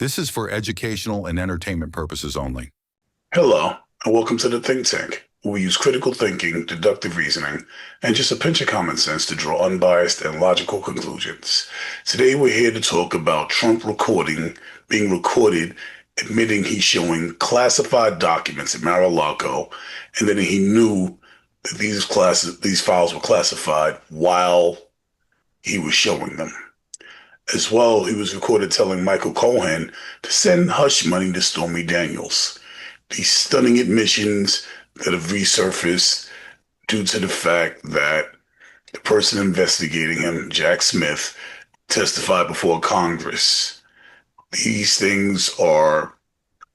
This is for educational and entertainment purposes only. Hello, and welcome to the Think Tank, where we use critical thinking, deductive reasoning, and just a pinch of common sense to draw unbiased and logical conclusions. Today, we're here to talk about Trump being recorded, admitting he's showing classified documents at Mar-a-Lago, and then he knew that these files were classified while he was showing them. As well, he was recorded telling Michael Cohen to send hush money to Stormy Daniels. These stunning admissions that have resurfaced due to the fact that the person investigating him, Jack Smith, testified before Congress. These things are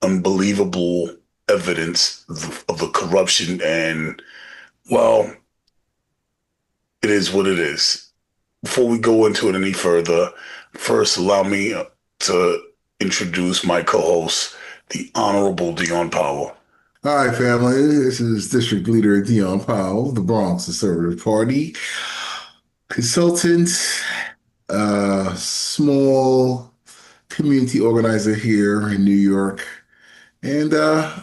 unbelievable evidence of the corruption, and, well, it is what it is. Before we go into it any further, first allow me to introduce my co-host, the Honorable Dion Powell. Hi, family. This is District Leader Dion Powell, the Bronx Conservative Party, consultant, small community organizer here in New York, and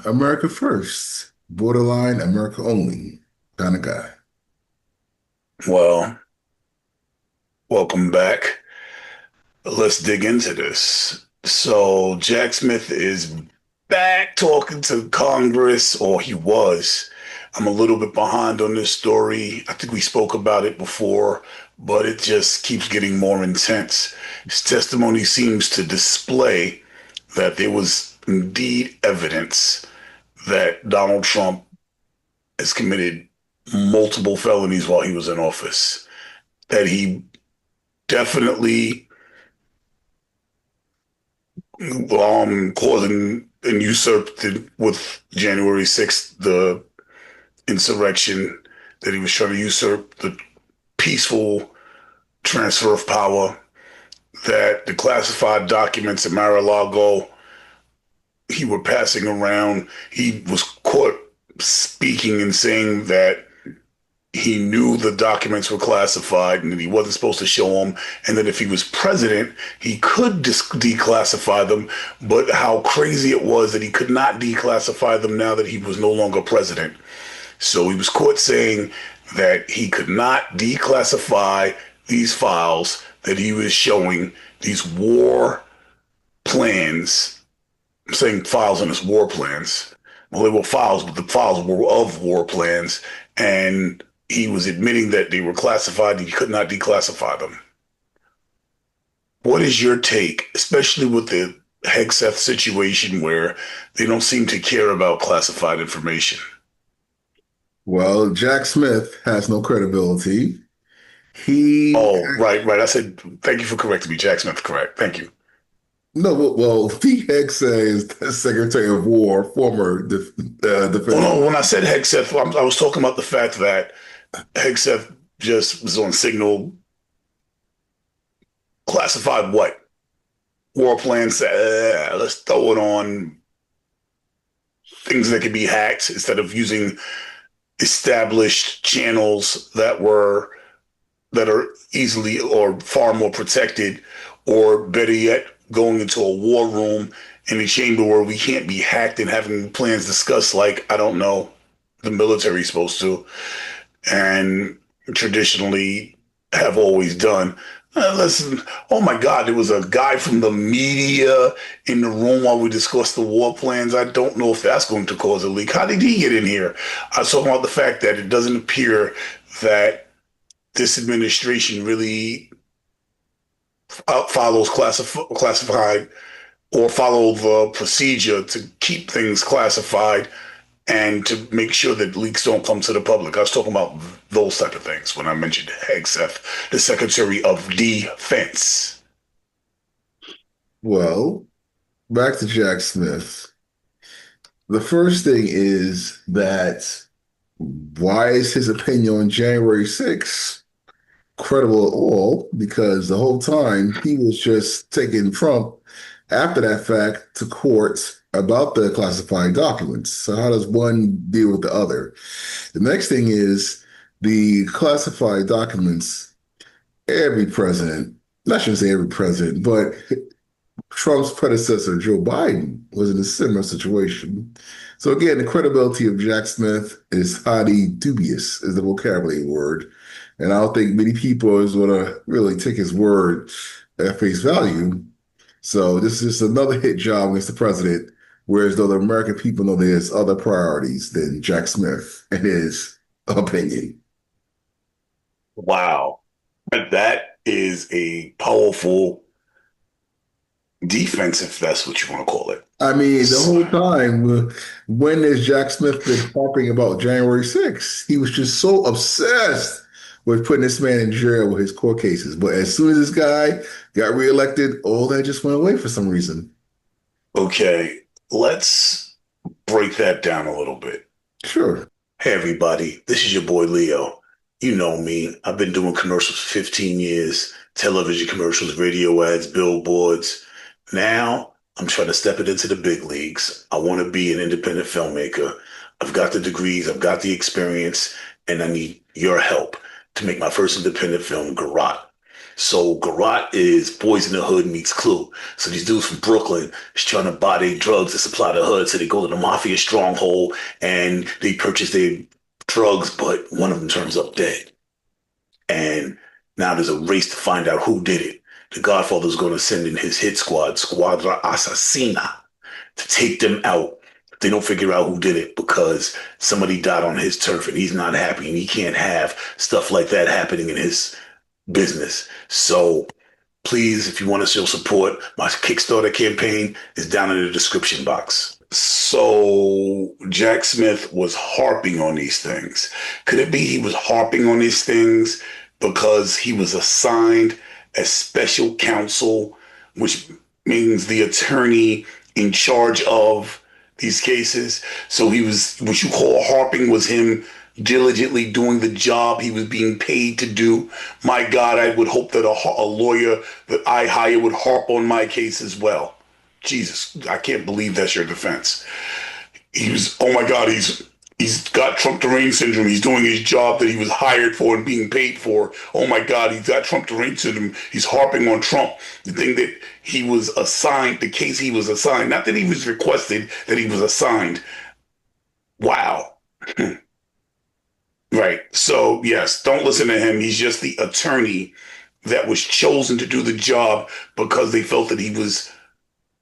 America First, borderline America Only kind of guy. Well, welcome back. Let's dig into this. So Jack Smith is back talking to Congress, or he was. I'm a little bit behind on this story. I think we spoke about it before, but it just keeps getting more intense. His testimony seems to display that there was indeed evidence that Donald Trump has committed multiple felonies while he was in office, that he definitely causing and usurped with January 6th, the insurrection, that he was trying to usurp the peaceful transfer of power, that the classified documents at Mar-a-Lago he were passing around. He was caught speaking and saying that he knew the documents were classified and that he wasn't supposed to show them, and that if he was president, he could declassify them, but how crazy it was that he could not declassify them now that he was no longer president. So he was caught saying that he could not declassify these files, that he was showing these war plans. I'm saying files in his war plans. Well, they were files, but the files were of war plans, and he was admitting that they were classified and he could not declassify them. What is your take, especially with the Hegseth situation where they don't seem to care about classified information? Well, Jack Smith has no credibility. Oh, right. I said, thank you for correcting me. Jack Smith, correct. Thank you. No, well, Pete Hegseth is the Secretary of War, former defense. Well, no, when I said Hegseth, I was talking about the fact that Hegseth just was on signal. Classified what? War plans. Let's throw it on things that can be hacked instead of using established channels that are easily or far more protected, or better yet, going into a war room in a chamber where we can't be hacked and having plans discussed like, I don't know, the military's supposed to, and traditionally have always done. Listen, oh my God, there was a guy from the media in the room while we discussed the war plans. I don't know if that's going to cause a leak. How did he get in here? I was talking about the fact that it doesn't appear that this administration really follows classified or follow the procedure to keep things classified and to make sure that leaks don't come to the public. I was talking about those type of things when I mentioned Hegseth, the Secretary of Defense. Well, back to Jack Smith. The first thing is that why is his opinion on January 6th credible at all? Because the whole time he was just taking Trump after that fact to court about the classified documents. So how does one deal with the other? The next thing is the classified documents. Every president, not shouldn't say every president, but Trump's predecessor, Joe Biden, was in a similar situation. So again, the credibility of Jack Smith is highly dubious, is the vocabulary word. And I don't think many people is going to really take his word at face value. So this is another hit job against the president, whereas though the American people know there's other priorities than Jack Smith and his opinion. Wow. That is a powerful defense, if that's what you want to call it. I mean, the whole time, when has Jack Smith been talking about January 6th? He was just so obsessed with putting this man in jail with his court cases. But as soon as this guy got reelected, all that just went away for some reason. Okay, let's break that down a little bit. Sure. Hey, everybody, this is your boy Leo. You know me. I've been doing commercials for 15 years, television commercials, radio ads, billboards. Now I'm trying to step it into the big leagues. I want to be an independent filmmaker. I've got the degrees, I've got the experience, and I need your help to make my first independent film, Garrote. So Garrote is Boys in the Hood meets Clue. So these dudes from Brooklyn is trying to buy their drugs to supply the hood. So they go to the mafia stronghold and they purchase their drugs, but one of them turns up dead. And now there's a race to find out who did it. The Godfather's going to send in his hit squad, Squadra Assassina, to take them out. They don't figure out who did it because somebody died on his turf and he's not happy and he can't have stuff like that happening in his business. So please, if you want to show support, my Kickstarter campaign is down in the description box. So Jack Smith was harping on these things. Could it be he was harping on these things because he was assigned as special counsel, which means the attorney in charge of these cases? So he was, what you call harping was him diligently doing the job he was being paid to do. My God, I would hope that a lawyer that I hire would harp on my case as well. Jesus, I can't believe that's your defense. He was, oh my God, he's got Trump deranged syndrome. He's doing his job that he was hired for and being paid for. Oh my God, he's got Trump deranged syndrome. He's harping on Trump. The thing that he was assigned, the case he was assigned, not that he was requested, that he was assigned. Wow. Right. So yes, don't listen to him. He's just the attorney that was chosen to do the job because they felt that he was,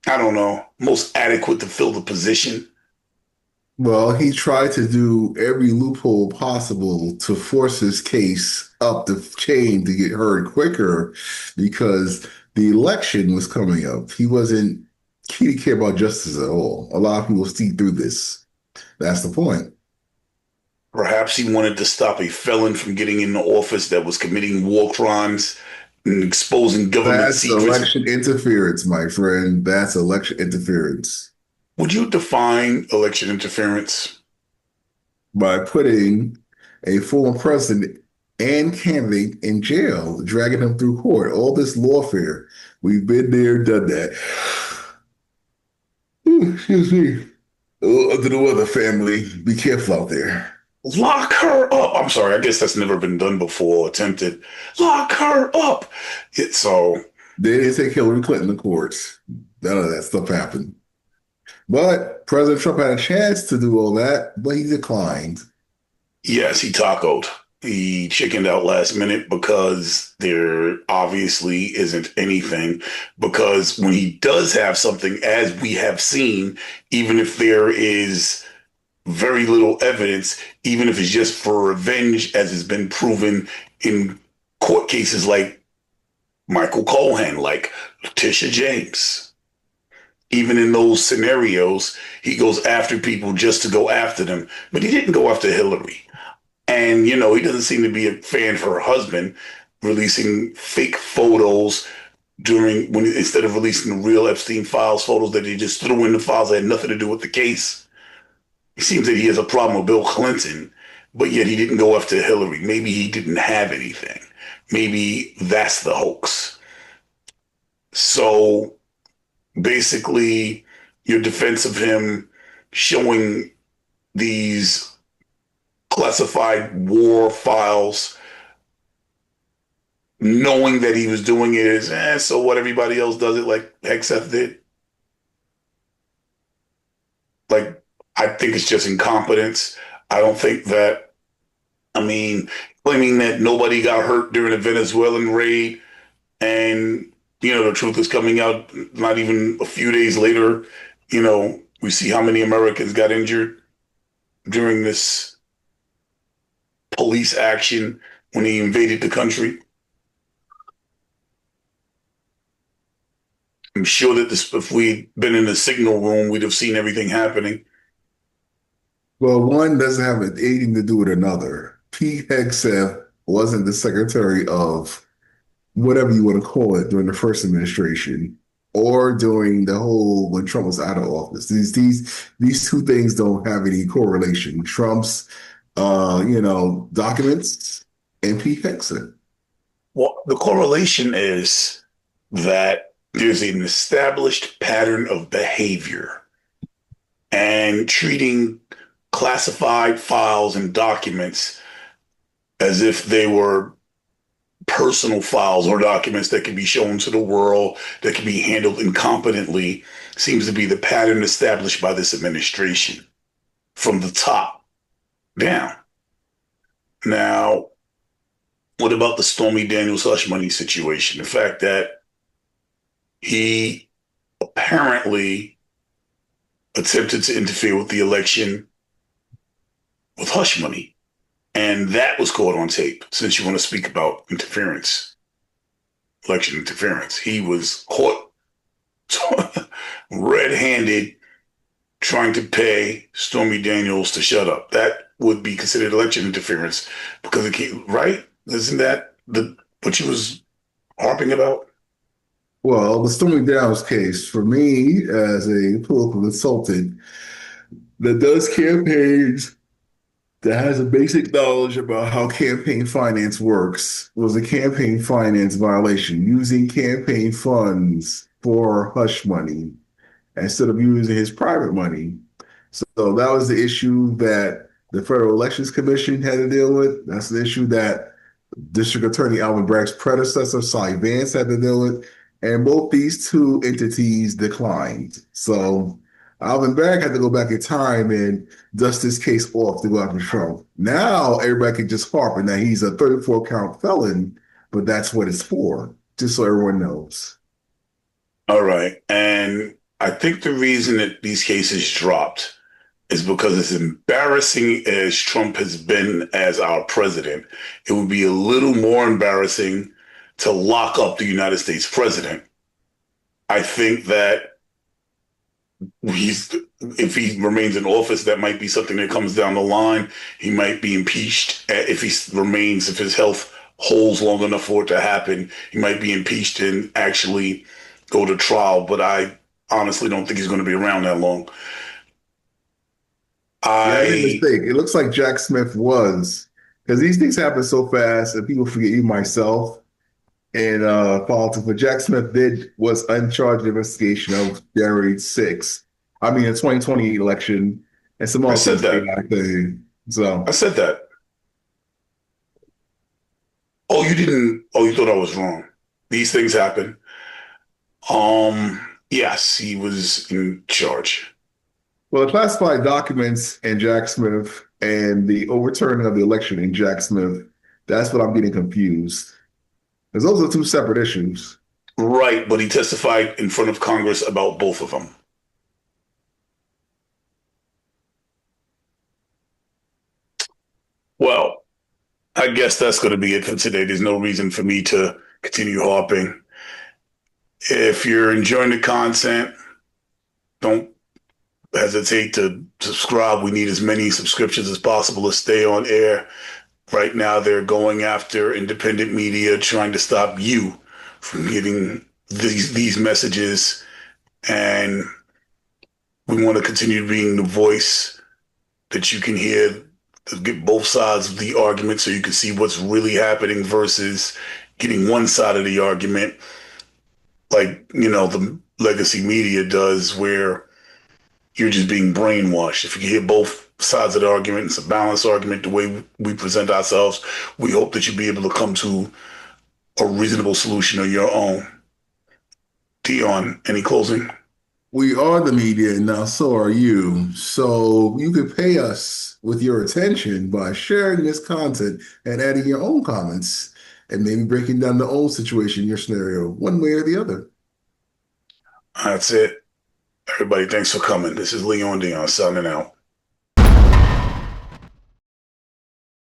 I don't know, most adequate to fill the position. Well, he tried to do every loophole possible to force his case up the chain to get heard quicker because the election was coming up. He didn't care about justice at all. A lot of people see through this. That's the point. Perhaps he wanted to stop a felon from getting into office that was committing war crimes and exposing government That's secrets. election interference, my friend. That's election interference. Would you define election interference? By putting a former president and candidate in jail, dragging him through court. All this lawfare. We've been there, done that. Excuse me. To the other family, be careful out there. Lock her up. I'm sorry, I guess that's never been done before, attempted. Lock her up. So they didn't take Hillary Clinton to courts. None of that stuff happened. But President Trump had a chance to do all that, but he declined. Yes, he tacoed. He chickened out last minute because there obviously isn't anything. Because when he does have something, as we have seen, even if there is very little evidence, even if it's just for revenge, as has been proven in court cases like Michael Cohen, like Letitia James. Even in those scenarios, he goes after people just to go after them. But he didn't go after Hillary. And, he doesn't seem to be a fan for her husband releasing fake photos instead of releasing the real Epstein files photos that he just threw in the files that had nothing to do with the case. It seems that he has a problem with Bill Clinton, but yet he didn't go after Hillary. Maybe he didn't have anything. Maybe that's the hoax. So basically, your defense of him showing these classified war files knowing that he was doing it is, so what, everybody else does it like Hegseth did. Like, I think it's just incompetence. I don't think that, I mean, claiming that nobody got hurt during the Venezuelan raid, and, the truth is coming out not even a few days later. We see how many Americans got injured during this police action when he invaded the country. I'm sure that if we'd been in the signal room, we'd have seen everything happening. Well, one doesn't have anything to do with another. Pete Hegseth wasn't the secretary of whatever you want to call it during the first administration or during the whole when Trump was out of office. These two things don't have any correlation. Trump's documents and Pete Hegseth. Well, the correlation is that there's an established pattern of behavior, and treating classified files and documents as if they were personal files or documents that can be shown to the world, that can be handled incompetently, seems to be the pattern established by this administration from the top down. Now, what about the Stormy Daniels hush money situation? The fact that he apparently attempted to interfere with the election with hush money. And that was caught on tape, since you want to speak about interference, election interference. He was caught red-handed trying to pay Stormy Daniels to shut up. That would be considered election interference because it came, right? Isn't that what you was harping about? Well, the Stormy Daniels case, for me as a political consultant that does campaigns, that has a basic knowledge about how campaign finance works, was a campaign finance violation, using campaign funds for hush money instead of using his private money. So that was the issue that the Federal Elections Commission had to deal with. That's the issue that District Attorney Alvin Bragg's predecessor, Cy Vance, had to deal with. And both these two entities declined. So Alvin Bragg had to go back in time and dust this case off to go after Trump. Now everybody can just harp on that he's a 34 count felon, but that's what it's for, just so everyone knows. All right. And I think the reason that these cases dropped is because, as embarrassing as Trump has been as our president, it would be a little more embarrassing to lock up the United States president. I think that if he remains in office, that might be something that comes down the line. He might be impeached if his health holds long enough for it to happen. He might be impeached and actually go to trial, but I honestly don't think he's going to be around that long. I made a mistake. It looks like Jack Smith was, because these things happen so fast and people forget, even myself in politics, but Jack Smith was uncharged investigation of January 6th. I mean, the 2020 election and some other thing. So I said that. Oh, you didn't. Oh, you thought I was wrong. These things happen. Yes, he was in charge. Well, the classified documents in Jack Smith and the overturning of the election in Jack Smith, that's what I'm getting confused. Because those are two separate issues. Right, but he testified in front of Congress about both of them. Well, I guess that's going to be it for today. There's no reason for me to continue harping. If you're enjoying the content, don't hesitate to subscribe. We need as many subscriptions as possible to stay on air. Right now, they're going after independent media, trying to stop you from getting these messages. And we want to continue being the voice that you can hear, to get both sides of the argument so you can see what's really happening versus getting one side of the argument like, the legacy media does, where you're just being brainwashed. If you hear both sides of the argument, it's a balanced argument, the way we present ourselves, we hope that you'll be able to come to a reasonable solution on your own. Dion, any closing? We are the media, and now so are you. So you could pay us with your attention by sharing this content and adding your own comments and maybe breaking down the own situation, your scenario, one way or the other. That's it. Everybody, thanks for coming. This is Leon Dion signing out.